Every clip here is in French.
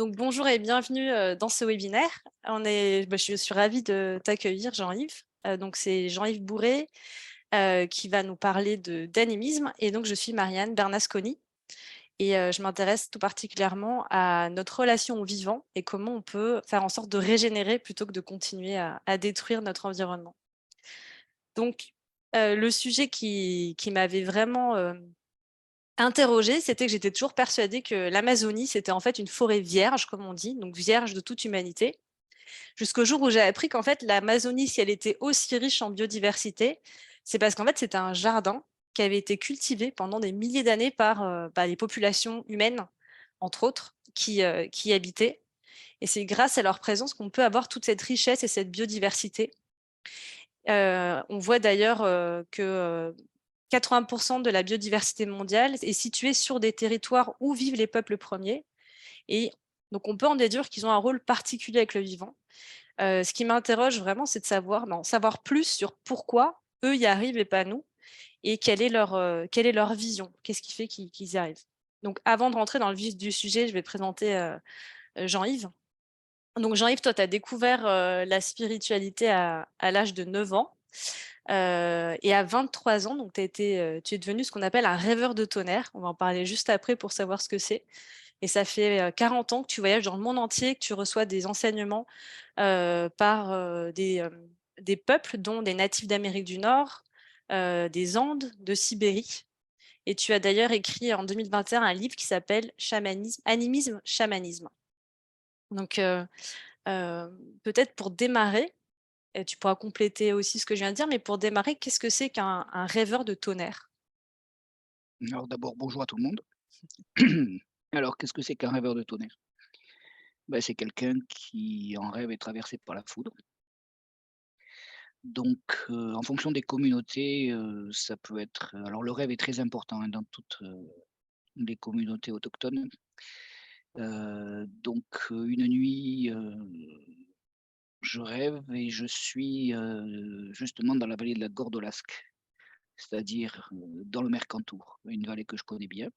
Donc bonjour et bienvenue, dans ce webinaire. Je suis ravie de t'accueillir Jean-Yves. Donc c'est Jean-Yves Bourré, qui va nous parler d'animisme et donc je suis Marianne Bernasconi et je m'intéresse tout particulièrement à notre relation au vivant et comment on peut faire en sorte de régénérer plutôt que de continuer à détruire notre environnement. Donc le sujet qui m'avait vraiment, interrogée, c'était que j'étais toujours persuadée que l'Amazonie, c'était en fait une forêt vierge, comme on dit, donc vierge de toute humanité. Jusqu'au jour où j'ai appris qu'en fait, l'Amazonie, si elle était aussi riche en biodiversité, c'est parce qu'en fait, c'était un jardin qui avait été cultivé pendant des milliers d'années par les populations humaines, entre autres, qui y habitaient. Et c'est grâce à leur présence qu'on peut avoir toute cette richesse et cette biodiversité. On voit d'ailleurs que 80% de la biodiversité mondiale est située sur des territoires où vivent les peuples premiers. Et donc, on peut en déduire qu'ils ont un rôle particulier avec le vivant. Ce qui m'interroge vraiment, c'est de savoir plus sur pourquoi eux y arrivent et pas nous, et quelle est leur vision? Qu'est-ce qui fait qu'ils y arrivent? Donc avant de rentrer dans le vif du sujet, je vais présenter, Jean-Yves. Donc Jean-Yves, toi, tu as découvert, la spiritualité à l'âge de 9 ans, et à 23 ans, donc tu es devenu ce qu'on appelle un rêveur de tonnerre. On va en parler juste après pour savoir ce que c'est. Et ça fait, 40 ans que tu voyages dans le monde entier, que tu reçois des enseignements, par, des peuples, dont des natifs d'Amérique du Nord, des Andes, de Sibérie. Et tu as d'ailleurs écrit en 2021 un livre qui s'appelle Chamanisme Animisme, Chamanisme. Donc, peut-être pour démarrer, et tu pourras compléter aussi ce que je viens de dire, mais pour démarrer, qu'est-ce que c'est qu'un rêveur de tonnerre? Alors d'abord, bonjour à tout le monde. Alors, qu'est-ce que c'est qu'un rêveur de tonnerre? Ben, c'est quelqu'un qui en rêve est traversé par la foudre. Donc, en fonction des communautés, ça peut être alors le rêve est très important, hein, dans toutes, les communautés autochtones. Donc, une nuit, je rêve et je suis, justement dans la vallée de la Gordolasque, c'est-à-dire, dans le Mercantour, une vallée que je connais bien.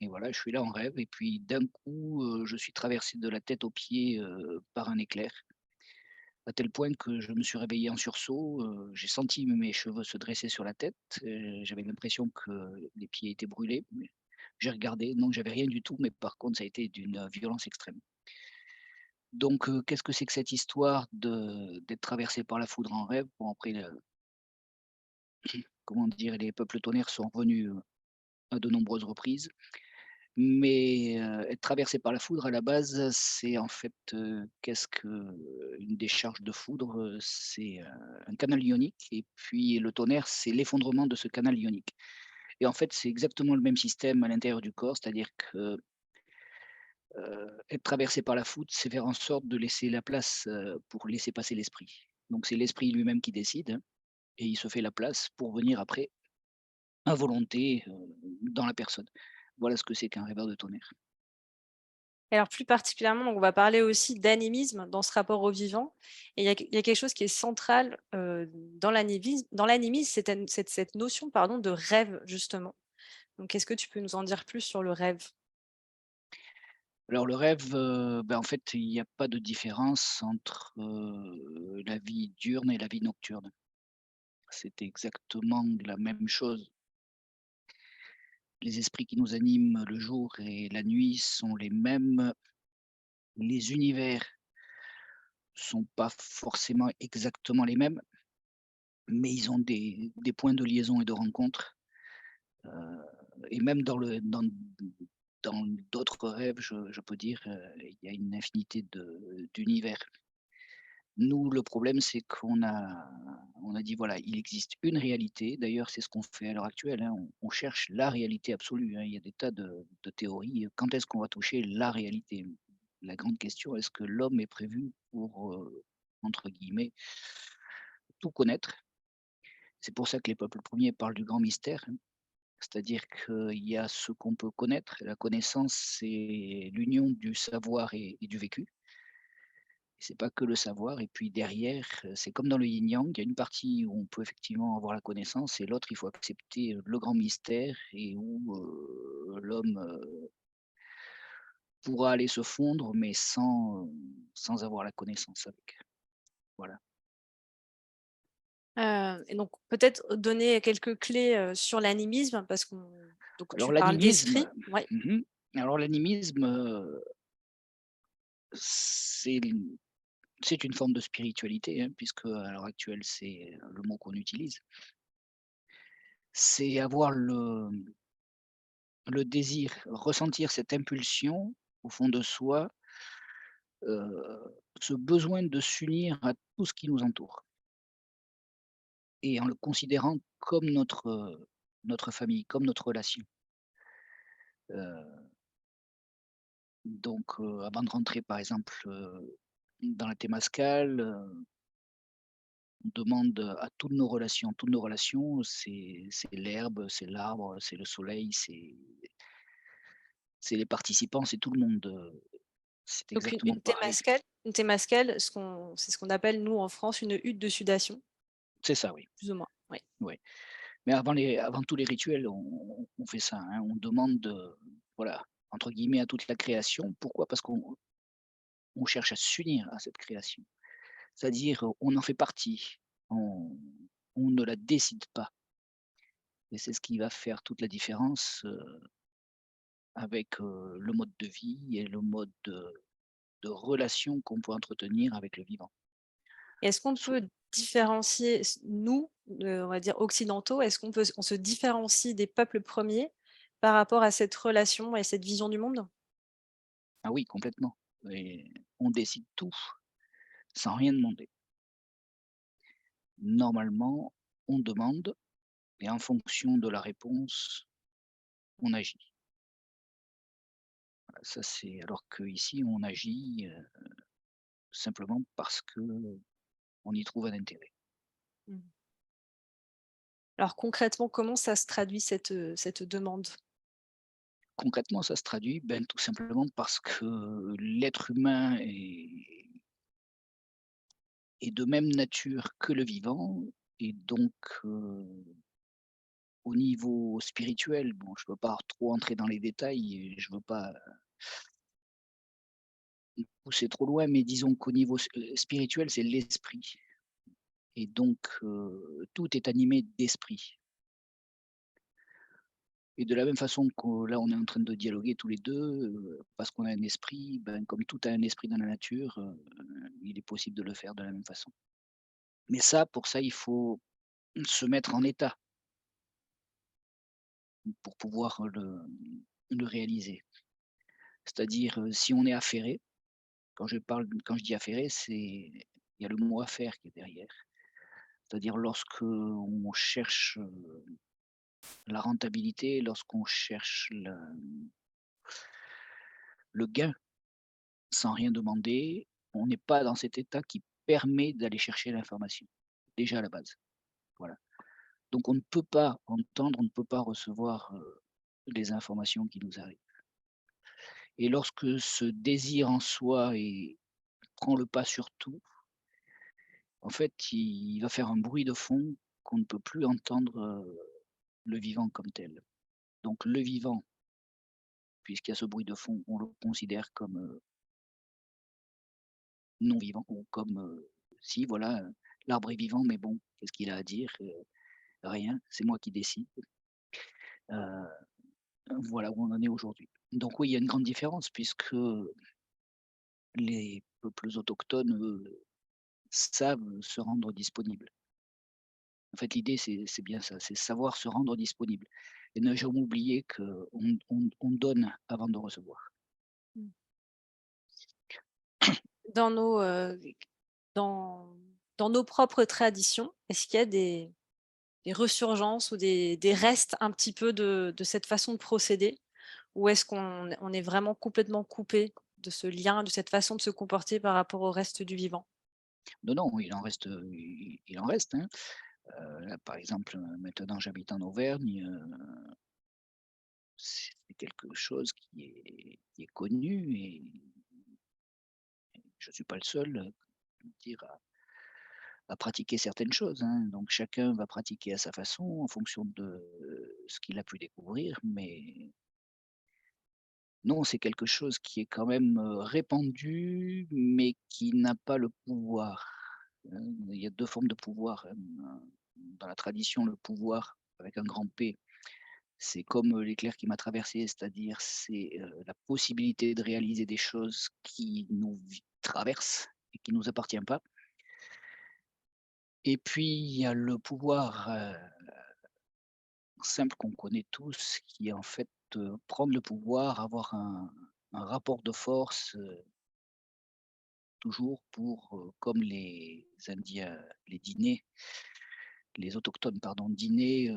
Et voilà, je suis là en rêve et puis d'un coup, je suis traversé de la tête aux pieds, par un éclair, à tel point que je me suis réveillé en sursaut, j'ai senti mes cheveux se dresser sur la tête, j'avais l'impression que les pieds étaient brûlés, mais j'ai regardé, non, j'avais rien du tout, mais par contre ça a été d'une violence extrême. Donc qu'est-ce que c'est que cette histoire d'être traversé par la foudre en rêve? Bon après, comment dire? Les peuples tonnerres sont revenus, à de nombreuses reprises. Mais, être traversé par la foudre à la base, c'est en fait, qu'est-ce qu'une décharge de foudre? C'est, un canal ionique et puis le tonnerre, c'est l'effondrement de ce canal ionique et en fait, c'est exactement le même système à l'intérieur du corps, c'est-à-dire que, être traversé par la foudre, c'est faire en sorte de laisser la place, pour laisser passer l'esprit. Donc c'est l'esprit lui-même qui décide, hein, et il se fait la place pour venir après, à volonté, dans la personne. Voilà ce que c'est qu'un rêveur de tonnerre. Et alors plus particulièrement, donc on va parler aussi d'animisme dans ce rapport au vivant. Et il y a quelque chose qui est central, dans l'animisme, c'est cette notion, pardon, de rêve justement. Donc est-ce que tu peux nous en dire plus sur le rêve? Alors le rêve, en fait, il y a pas de différence entre, la vie diurne et la vie nocturne. C'est exactement la même chose. Les esprits qui nous animent le jour et la nuit sont les mêmes. Les univers sont pas forcément exactement les mêmes, mais ils ont des points de liaison et de rencontre, heu et même dans d'autres rêves, je peux dire, il y a une infinité d'univers. Nous, le problème, c'est qu'on a dit: «Voilà, il existe une réalité». D'ailleurs, c'est ce qu'on fait à l'heure actuelle, hein, on cherche la réalité absolue, hein. Il y a des tas de théories. Quand est-ce qu'on va toucher la réalité? La grande question, est-ce que l'homme est prévu pour, entre guillemets, «tout connaître»? C'est pour ça que les peuples premiers parlent du grand mystère, hein. C'est-à-dire qu'il y a ce qu'on peut connaître. La connaissance, c'est l'union du savoir et du vécu. C'est pas que le savoir et puis derrière, c'est comme dans le yin-yang, il y a une partie où on peut effectivement avoir la connaissance et l'autre, il faut accepter, le grand mystère et où, l'homme, pourra aller se fondre, mais sans avoir la connaissance avec. Voilà. Et donc peut-être donner quelques clés, sur l'animisme parce qu'on donc Alors tu parles l'animisme d'esprit, ouais. mmh Alors l'animisme, c'est c'est une forme de spiritualité, hein, puisque à l'heure actuelle, c'est le mot qu'on utilise. C'est avoir le désir, ressentir cette impulsion au fond de soi, ce besoin de s'unir à tout ce qui nous entoure et en le considérant comme notre famille, comme notre relation. Heu, Avant de rentrer par exemple, dans la thémascale, on demande à toutes nos relations. Toutes nos relations, c'est l'herbe, c'est l'arbre, c'est le soleil, c'est les participants, c'est tout le monde, c'est Donc exactement une pareil. temmascal, c'est ce qu'on appelle nous en France une hutte de sudation, C'est ça, oui, plus ou moins, oui. oui. Mais avant tous les rituels, on fait ça, hein. On demande, voilà, entre guillemets «à toute la création». Pourquoi? Parce qu'on cherche à s'unir à cette création. C'est-à-dire, on en fait partie. On on ne la décide pas et c'est ce qui va faire toute la différence, avec, le mode de vie et le mode de relation qu'on peut entretenir avec le vivant. Et est-ce qu'on Soit peut différencier nous, on va dire occidentaux, est-ce on se différencie des peuples premiers par rapport à cette relation et cette vision du monde? Ah oui, complètement, et on décide tout sans rien demander. Normalement, on demande et en fonction de la réponse, on agit. Voilà, ça c'est alors qu'ici on agit, simplement parce qu'on y trouve un intérêt. Mmh. Alors concrètement, comment ça se traduit cette demande? Concrètement, ça se traduit, ben, tout simplement parce que l'être humain est de même nature que le vivant et donc au niveau spirituel, bon, je ne veux pas trop entrer dans les détails et je ne veux pas pousser trop loin, mais disons qu'au niveau spirituel, c'est l'esprit et donc tout est animé d'esprit et de la même façon que là, on est en train de dialoguer tous les 2, parce qu'on a un esprit, ben, comme tout a un esprit dans la nature, il est possible de le faire de la même façon. Mais ça, pour ça, il faut se mettre en état pour pouvoir le réaliser. C'est-à-dire, si on est affairé, quand je dis affairé, c'est il y a le mot affaire qui est derrière. C'est-à-dire lorsque on cherche, la rentabilité, lorsqu'on cherche le gain sans rien demander, on n'est pas dans cet état qui permet d'aller chercher l'information, déjà à la base, voilà. Donc on ne peut pas entendre, on ne peut pas recevoir, les informations qui nous arrivent et lorsque ce désir en soi prend le pas sur tout, en fait, il va faire un bruit de fond qu'on ne peut plus entendre, le vivant comme tel. Donc le vivant, puisqu'il y a ce bruit de fond, on le considère comme, non vivant ou comme, si voilà, l'arbre est vivant mais bon, qu'est-ce qu'il a à dire? Rien, c'est moi qui décide. Heu, voilà où on en est aujourd'hui. Donc oui, il y a une grande différence puisque les peuples autochtones, eux, savent se rendre disponibles. En fait, l'idée, c'est bien ça, c'est savoir se rendre disponible et ne jamais oublier qu'on donne avant de recevoir. Mmh. Dans nos, dans dans nos propres traditions, est-ce qu'il y a des resurgences ou des restes un petit peu de cette façon de procéder? Ou est-ce qu'on est vraiment complètement coupé de ce lien, de cette façon de se comporter par rapport au reste du vivant? Non, non, il en reste, hein. Là, par exemple, maintenant j'habite en Auvergne, c'est quelque chose qui est connu et je ne suis pas le seul, dire à pratiquer certaines choses, hein. Donc chacun va pratiquer à sa façon en fonction de ce qu'il a pu découvrir, mais Non, c'est quelque chose qui est quand même, répandu, mais qui n'a pas le pouvoir. Il y a 2 formes de pouvoir, dans la tradition, le pouvoir avec un grand P, c'est comme, l'éclair qui m'a traversé, c'est-à-dire c'est, la possibilité de réaliser des choses qui nous traversent et qui nous appartient pas. Et puis il y a le pouvoir, simple qu'on connaît tous, qui est en fait, prendre le pouvoir, avoir un rapport de force, toujours pour, comme les Indiens, les dîners, les autochtones pardon, dîner,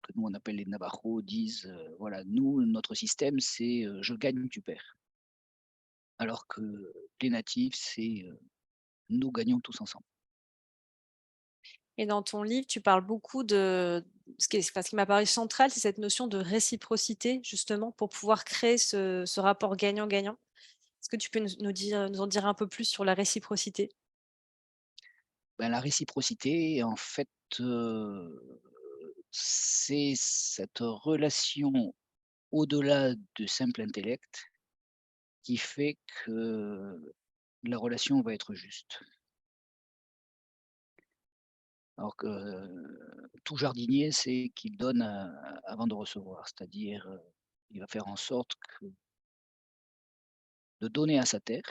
que nous on appelle les Navajos, disent, voilà, nous, notre système c'est, «Je gagne, tu perds». Alors que les natifs, c'est, «Nous gagnons tous ensemble». Et dans ton livre, tu parles beaucoup de ce qui m'a paru central, c'est cette notion de réciprocité, justement, pour pouvoir créer ce rapport gagnant-gagnant. Est-ce que tu peux nous en dire un peu plus sur la réciprocité? Ben, la réciprocité, en fait, c'est cette relation au-delà du simple intellect qui fait que la relation va être juste. Alors que, tout jardinier sait qu'il donne, avant de recevoir. C'est-à-dire, il va faire en sorte que de donner à sa terre,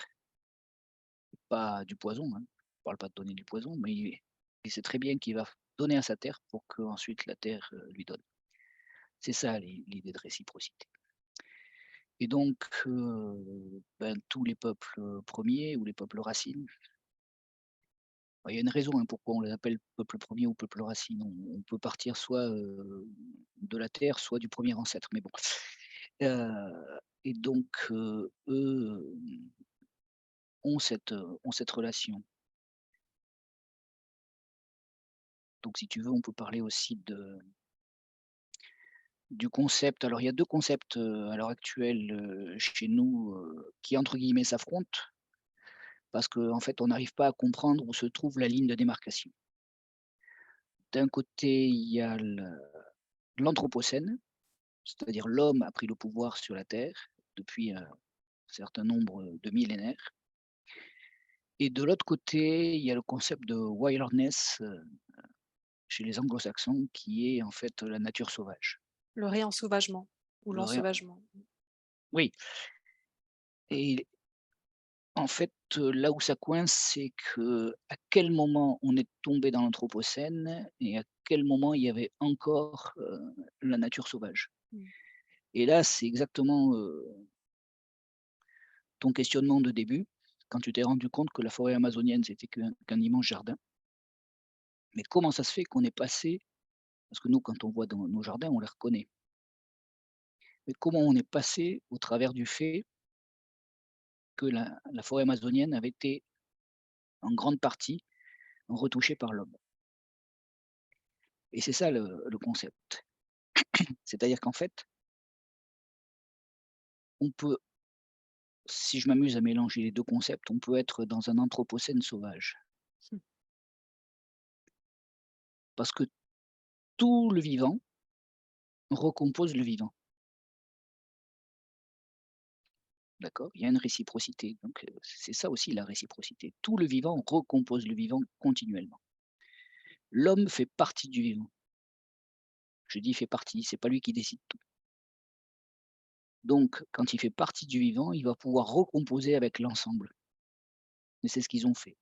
pas du poison, hein. Je parle pas de donner du poison, mais il sait très bien qu'il va donner à sa terre pour qu'ensuite la terre, lui donne. C'est ça l'idée de réciprocité. Et donc, ben, tous les peuples, premiers ou les peuples racines, bah, il y a une raison, hein, pourquoi on les appelle peuples premiers ou peuples racines. On peut partir soit, de la terre, soit du premier ancêtre, mais bon. Heu et donc, eux, ont cette relation. Donc si tu veux, on peut parler aussi du concept. Alors il y a 2 concepts, à l'heure actuelle, chez nous, qui entre guillemets «s'affrontent», parce qu'en fait, on n'arrive pas à comprendre où se trouve la ligne de démarcation. D'un côté, il y a l'anthropocène, c'est-à-dire l'homme a pris le pouvoir sur la terre depuis un certain nombre de millénaires, et de l'autre côté, il y a le concept de wilderness, chez les anglo-saxons, qui est en fait la nature sauvage. Le réensauvagement ou Le ré l'ensauvagement? Oui, et en fait, là où ça coince, c'est que à quel moment on est tombé dans l'anthropocène et à quel moment il y avait encore, la nature sauvage. Mmh. Et là, c'est exactement, ton questionnement de début, quand tu t'es rendu compte que la forêt amazonienne, c'était qu'un immense jardin. Mais comment ça se fait qu'on est passé, parce que nous, quand on voit dans nos jardins, on les reconnaît. Mais comment on est passé au travers du fait que la forêt amazonienne avait été en grande partie retouchée par l'homme? Et c'est ça le concept. C'est-à-dire qu'en fait, on peut, si je m'amuse à mélanger les 2 concepts, on peut être dans un anthropocène sauvage. Mmh. Parce que tout le vivant recompose le vivant, d'accord? Il y a une réciprocité, donc c'est ça aussi la réciprocité. Tout le vivant recompose le vivant continuellement. L'homme fait partie du vivant. Je dis fait partie, c'est pas lui qui décide tout. Donc quand il fait partie du vivant, il va pouvoir recomposer avec l'ensemble, et c'est ce qu'ils ont fait.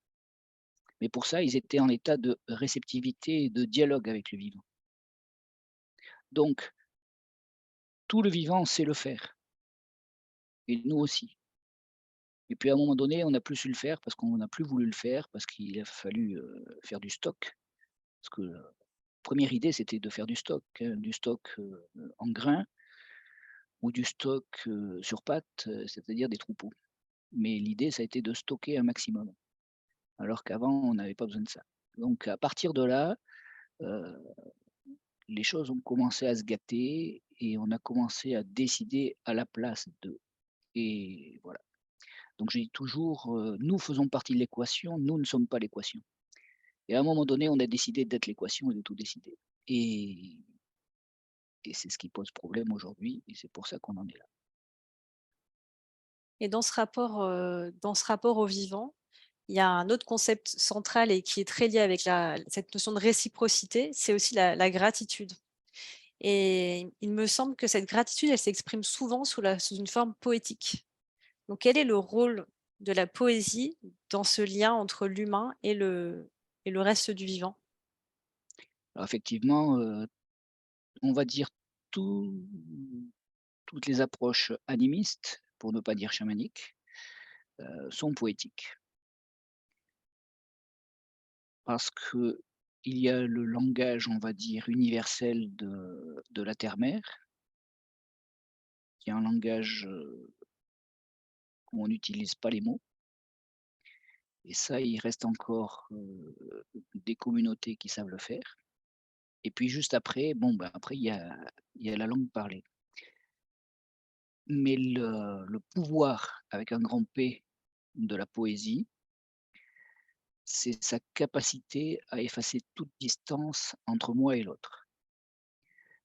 Mais pour ça, ils étaient en état de réceptivité et de dialogue avec le vivant. Donc tout le vivant sait le faire, et nous aussi. Et puis à un moment donné, on n'a plus su le faire parce qu'on n'a plus voulu le faire, parce qu'il a fallu, faire du stock. Parce que la 1re idée, c'était de faire du stock, en grains ou du stock, sur pattes, c'est-à-dire des troupeaux. Mais l'idée, ça a été de stocker un maximum, alors qu'avant, on n'avait pas besoin de ça. Donc à partir de là, heu, les choses ont commencé à se gâter et on a commencé à décider à la place d'eux, et voilà. Donc je dis toujours, nous faisons partie de l'équation, nous ne sommes pas l'équation. Et à un moment donné, on a décidé d'être l'équation et de tout décider. Et et c'est ce qui pose problème aujourd'hui, et c'est pour ça qu'on en est là. Et dans ce rapport au vivant, il y a un autre concept central et qui est très lié avec cette notion de réciprocité, c'est aussi la gratitude. Et il me semble que cette gratitude, elle s'exprime souvent sous une forme poétique. Donc quel est le rôle de la poésie dans ce lien entre l'humain et le reste du vivant? Alors effectivement, on va dire tout toutes les approches animistes, pour ne pas dire chamaniques, sont poétiques. Parce qu'il y a le langage, on va dire, universel de la terre-mère, qui est un langage, où on n'utilise pas les mots et ça, il reste encore, des communautés qui savent le faire et puis juste après, bon, ben, après il y a la langue parlée. Mais le pouvoir avec un grand P de la poésie, c'est sa capacité à effacer toute distance entre moi et l'autre.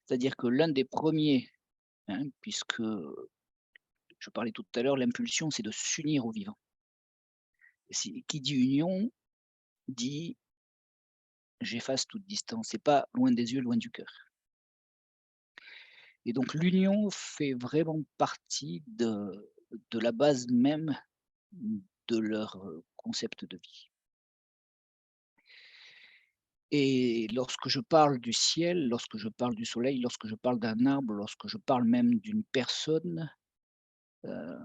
C'est-à-dire que l'un des premiers, hein, puisque je parlais tout à l'heure, l'impulsion, c'est de s'unir au vivant. Qui dit union, dit j'efface toute distance, c'est pas loin des yeux, loin du cœur. Et donc l'union fait vraiment partie de la base même de leur, concept de vie. Et lorsque je parle du ciel, lorsque je parle du soleil, lorsque je parle d'un arbre, lorsque je parle même d'une personne, heu,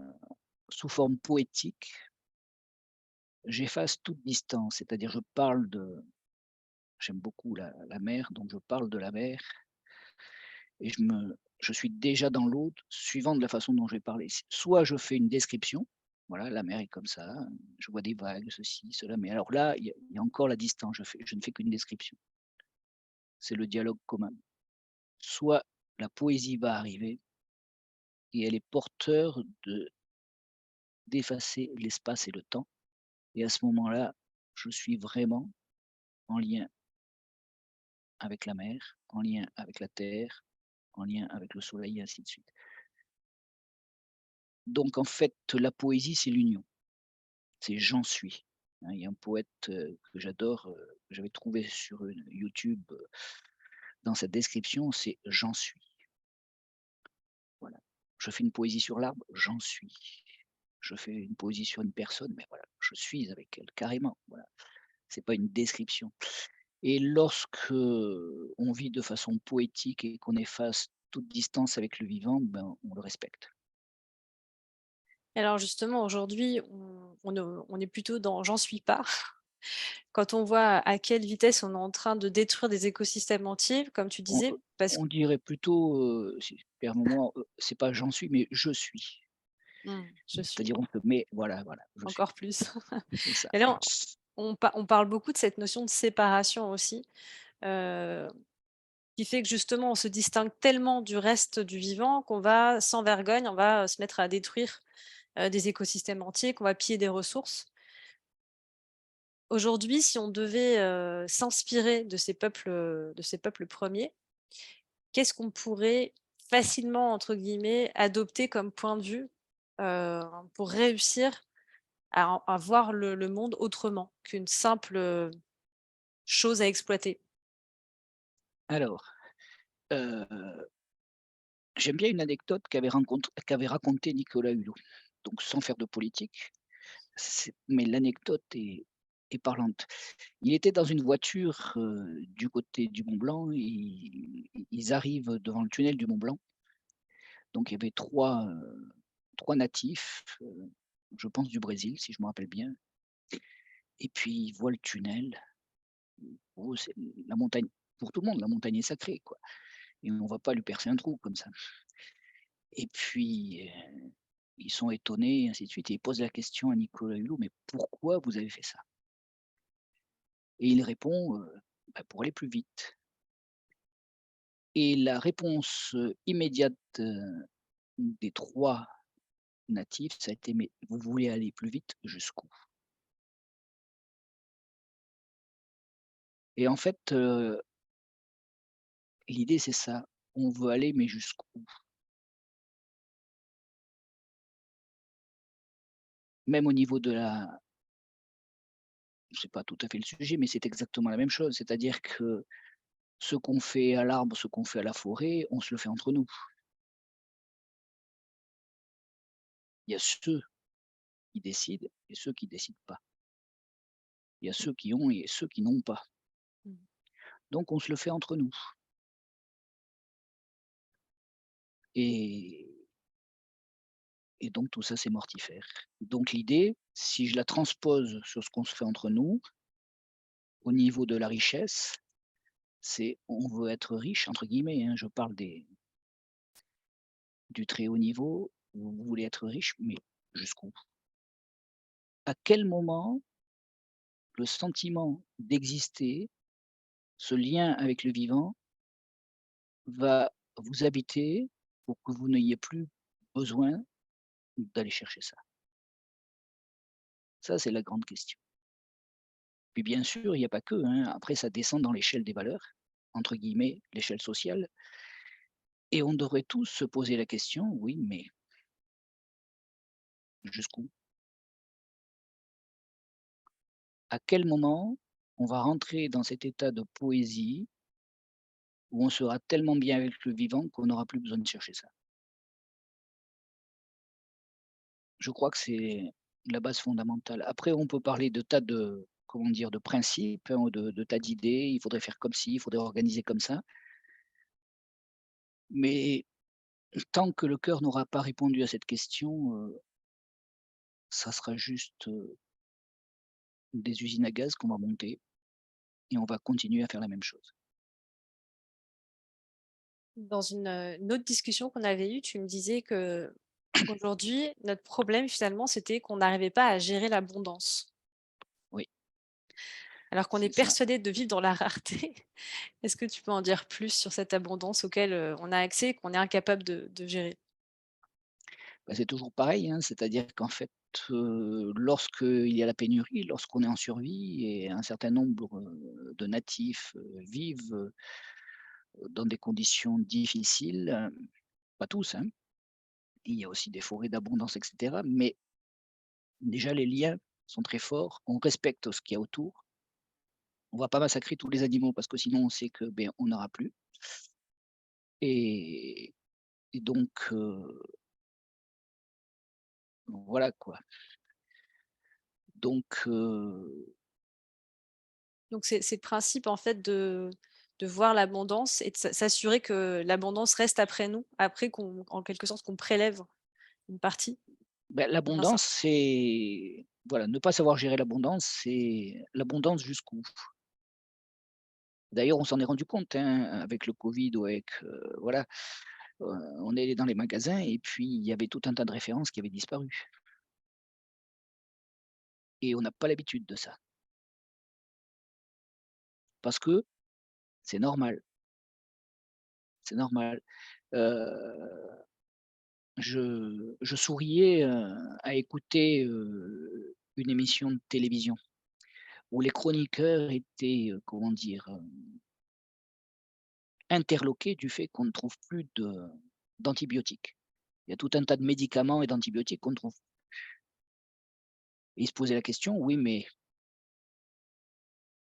sous forme poétique, j'efface toute distance. C'est-à-dire je parle de j'aime beaucoup la mer, donc je parle de la mer et je suis déjà dans l'autre suivant de la façon dont je vais parler. Soit je fais une description, voilà, la mer est comme ça, je vois des vagues, ceci, cela, mais alors là, il y a encore la distance, je ne fais qu'une description. C'est le dialogue commun. Soit la poésie va arriver et elle est porteur d'effacer l'espace et le temps et à ce moment-là, je suis vraiment en lien avec la mer, en lien avec la terre, en lien avec le soleil et ainsi de suite. Donc en fait, la poésie, c'est l'union, c'est «j'en suis». Hein, il y a un poète, que j'adore, que j'avais trouvé sur, YouTube, dans sa description, c'est «j'en suis». Voilà. Je fais une poésie sur l'arbre, j'en suis. Je fais une poésie sur une personne, mais voilà, je suis avec elle carrément, voilà. C'est pas une description et lorsque, on vit de façon poétique et qu'on efface toute distance avec le vivant, ben, on le respecte. Alors justement aujourd'hui, on est plutôt dans «j'en suis pas». Quand on voit à quelle vitesse on est en train de détruire des écosystèmes entiers, comme tu On, disais, parce on dirait plutôt, si permets-moi, c'est pas «j'en suis» mais «je suis». je suis C'est-à-dire on se met voilà, voilà, «je suis», encore plus. c'est ça. Et là, on parle beaucoup de cette notion de séparation aussi, heu, qui fait que justement on se distingue tellement du reste du vivant qu'on va sans vergogne, on va, se mettre à détruire, des écosystèmes entiers, qu'on va piller des ressources. Aujourd'hui, si on devait, s'inspirer de ces peuples premiers, qu'est-ce qu'on pourrait «facilement» entre guillemets adopter comme point de vue, heu, pour réussir à voir le monde autrement qu'une simple, chose à exploiter? Alors, heu, j'aime bien une anecdote qu'avait raconté Nicolas Hulot, donc sans faire de politique. Mais l'anecdote est parlante. Il était dans une voiture, du côté du Mont Blanc, ils arrivent devant le tunnel du Mont Blanc, donc il y avait 3 natifs, je pense du Brésil si je me rappelle bien et puis ils voient le tunnel. Oh c'est la montagne pour tout le monde, la montagne est sacrée quoi et on va pas lui percer un trou comme ça et puis, ils sont étonnés et ainsi de suite et ils posent la question à Nicolas Hulot: «Mais pourquoi vous avez fait ça?» Et il répond, «Bah, pour aller plus vite» et la réponse, immédiate, des 3 natifs, ça a été: «Mais vous voulez aller plus vite jusqu'où?» Et en fait, l'idée c'est ça, on veut aller mais jusqu'où? même au niveau de la c'est pas tout à fait le sujet, mais c'est exactement la même chose. C'est-à-dire que ce qu'on fait à l'arbre, ce qu'on fait à la forêt, on se le fait entre nous. Il y a ceux qui décident et ceux qui décident pas. Il y a ceux qui ont et ceux qui n'ont pas. Mmh. Donc on se le fait entre nous et donc tout ça, c'est mortifère. Donc l'idée, si je la transpose sur ce qu'on se fait entre nous, au niveau de la richesse, c'est on veut être «riche» entre guillemets, hein, je parle du très haut niveau, vous voulez être riche, mais jusqu'où? À quel moment le sentiment d'exister, ce lien avec le vivant, va vous habiter pour que vous n'ayez plus besoin d'aller chercher ça? Ça, c'est la grande question. Puis bien sûr, il y a pas que, hein, après ça descend dans «l'échelle des valeurs», entre guillemets, l'échelle sociale et on devrait tous se poser la question: «Oui, mais jusqu'où? À quel moment on va rentrer dans cet état de poésie où on sera tellement bien avec le vivant qu'on n'aura plus besoin de chercher ça?» Je crois que c'est la base fondamentale. Après, on peut parler de tas de, comment dire, de principes, hein, ou de tas d'idées. Il faudrait faire comme ci, il faudrait organiser comme ça. Mais tant que le cœur n'aura pas répondu à cette question, ça sera juste des usines à gaz qu'on va monter et on va continuer à faire la même chose. Dans une autre discussion qu'on avait eue, tu me disais que aujourd'hui, notre problème finalement, c'était qu'on n'arrivait pas à gérer l'abondance, Oui, alors qu'on est c'est ça. persuadé de vivre dans la rareté. Est-ce que tu peux en dire plus sur cette abondance auquel, on a accès et qu'on est incapable de gérer? Bah, c'est toujours pareil, hein, c'est-à-dire qu'en fait, lorsqu'il y a la pénurie, lorsqu'on est en survie et un certain nombre, de natifs, vivent, dans des conditions difficiles, pas tous, hein. Il y a aussi des forêts d'abondance et cetera, mais déjà les liens sont très forts, on respecte ce qu'il y a autour, on va pas massacrer tous les animaux parce que sinon on sait que, beh, on n'aura plus et donc voilà quoi. Donc Donc c'est le principe en fait de voir l'abondance et de s'assurer que l'abondance reste après nous, après qu'on en quelque sorte qu'on prélève une partie, bah, c'est bien ça? l'abondance, c'est voilà, ne pas savoir gérer l'abondance, c'est l'abondance jusqu'où? D'ailleurs, on s'en est rendu compte, hein, avec le covid ou avec, voilà, on est allé dans les magasins et puis il y avait tout un tas de références qui avaient disparu et on n'a pas l'habitude de ça. Parce que c'est normal, c'est normal. Heu, je souriais, à écouter, une émission de télévision où les chroniqueurs étaient, comment dire? Interloqués du fait qu'on ne trouve plus d'antibiotiques. Il y a tout un tas de médicaments et d'antibiotiques qu'on ne trouve et ils se posaient la question: «Oui, mais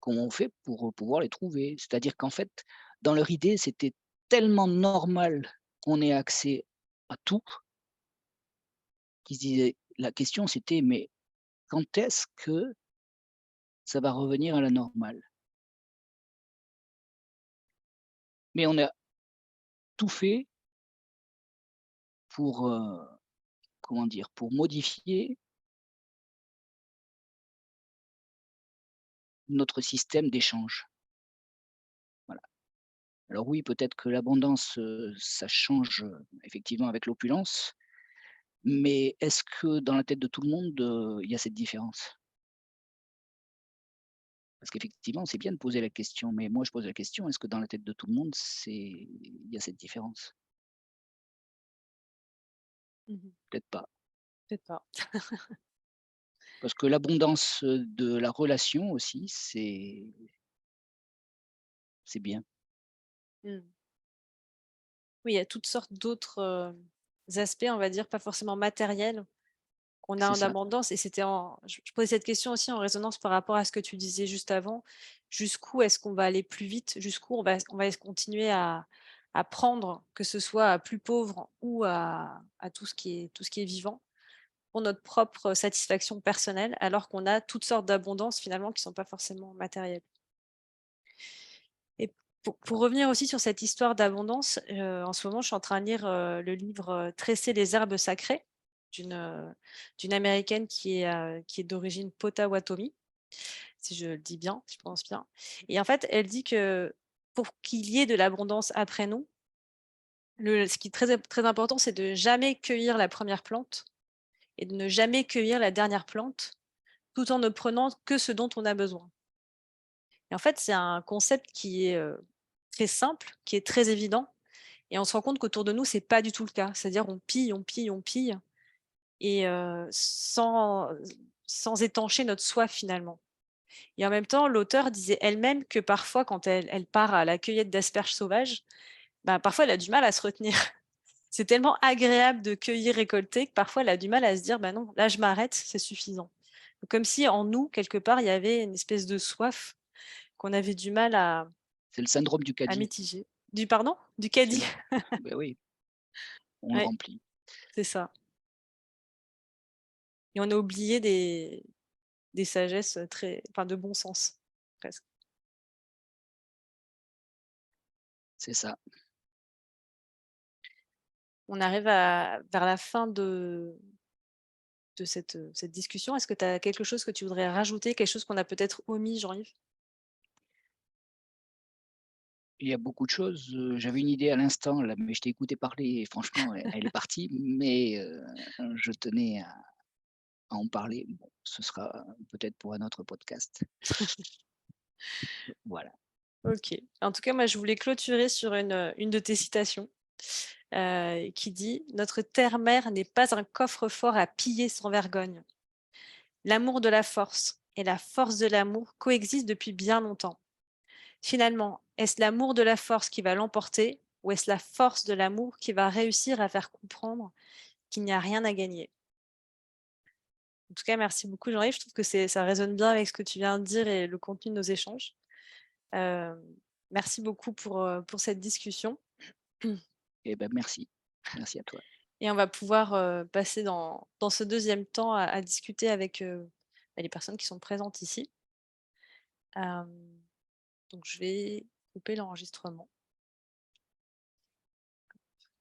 comment on fait pour, pouvoir les trouver?» C'est-à-dire qu'en fait, dans leur idée, c'était tellement normal qu'on ait accès à tout, qu'ils se disaient la question c'était: «Mais quand est-ce que ça va revenir à la normale?» Mais on a tout fait pour, comment dire? Pour modifier notre système d'échange. Voilà. Alors oui, peut-être que l'abondance, ça change, effectivement avec l'opulence, mais est-ce que dans la tête de tout le monde, il y a cette différence? Parce qu'effectivement, c'est bien de poser la question, mais moi je pose la question, est-ce que dans la tête de tout le monde, il y a cette différence? Mmh. Peut-être pas. Peut-être pas. Parce que l'abondance, de la relation aussi, c'est bien. Mmh. Oui, il y a toutes sortes d'autres, aspects, on va dire, pas forcément matériels, qu'on a c'est en ça. abondance et c'était en je posais cette question aussi en résonance par rapport à ce que tu disais juste avant. Jusqu'où est-ce qu'on va aller plus vite? Jusqu'où on va continuer à prendre, que ce soit à plus pauvre ou à tout ce qui est vivant, pour notre propre satisfaction personnelle, alors qu'on a toutes sortes d'abondances finalement qui ne sont pas forcément matérielles. Et pour revenir aussi sur cette histoire d'abondance, en ce moment, je suis en train de lire, le livre, «Tresser les herbes sacrées» d'une américaine qui est d'origine Potawatomi, si je le dis bien, si je prononce bien. Et en fait, elle dit que pour qu'il y ait de l'abondance après nous, ce qui est très important, c'est de jamais cueillir la première plante et de ne jamais cueillir la dernière plante, tout en ne prenant que ce dont on a besoin. Et en fait, c'est un concept qui est, très simple, qui est très évident et on se rend compte qu'autour de nous, c'est pas du tout le cas. C'est-à-dire on pille, on pille, on pille et sans étancher notre soif finalement. Et en même temps, l'auteure disait elle-même que parfois quand elle part à la cueillette d'asperges sauvages, bah, parfois elle a du mal à se retenir. C'est tellement agréable de cueillir, récolter que parfois elle a du mal à se dire: «Bah non, là je m'arrête, c'est suffisant». Comme si en nous, quelque part, il y avait une espèce de soif qu'on avait du mal C'est le syndrome du à caddie. mitiger. Du pardon? Du C'est caddie? le beh, oui, on le Ouais, remplit. c'est ça et on a oublié des sagesses, très enfin de bon sens, presque. C'est ça. On arrive vers la fin de cette discussion. Est-ce que tu as quelque chose que tu voudrais rajouter? Quelque chose qu'on a peut-être omis, Jean-Yves? Il y a beaucoup de choses, j'avais une idée à l'instant là, mais je t'ai écouté parler et franchement, elle est partie, mais je tenais à en parler. Bon, ce sera peut-être pour un autre podcast. Voilà, OK. En tout cas, moi, je voulais clôturer sur une de tes citations, qui dit: «Notre terre-mère n'est pas un coffre-fort à piller sans vergogne. L'amour de la force et la force de l'amour coexistent depuis bien longtemps. Finalement, est-ce l'amour de la force qui va l'emporter ou est-ce la force de l'amour qui va réussir à faire comprendre qu'il n'y a rien à gagner?» En tout cas, merci beaucoup Jean-Yves. Je trouve que ça résonne bien avec ce que tu viens de dire et le contenu de nos échanges. Hem, Merci beaucoup pour cette discussion et ben merci. Merci à toi. et on va pouvoir, passer dans ce deuxième temps à discuter avec, bah, les personnes qui sont présentes ici. Hem, donc je vais couper l'enregistrement.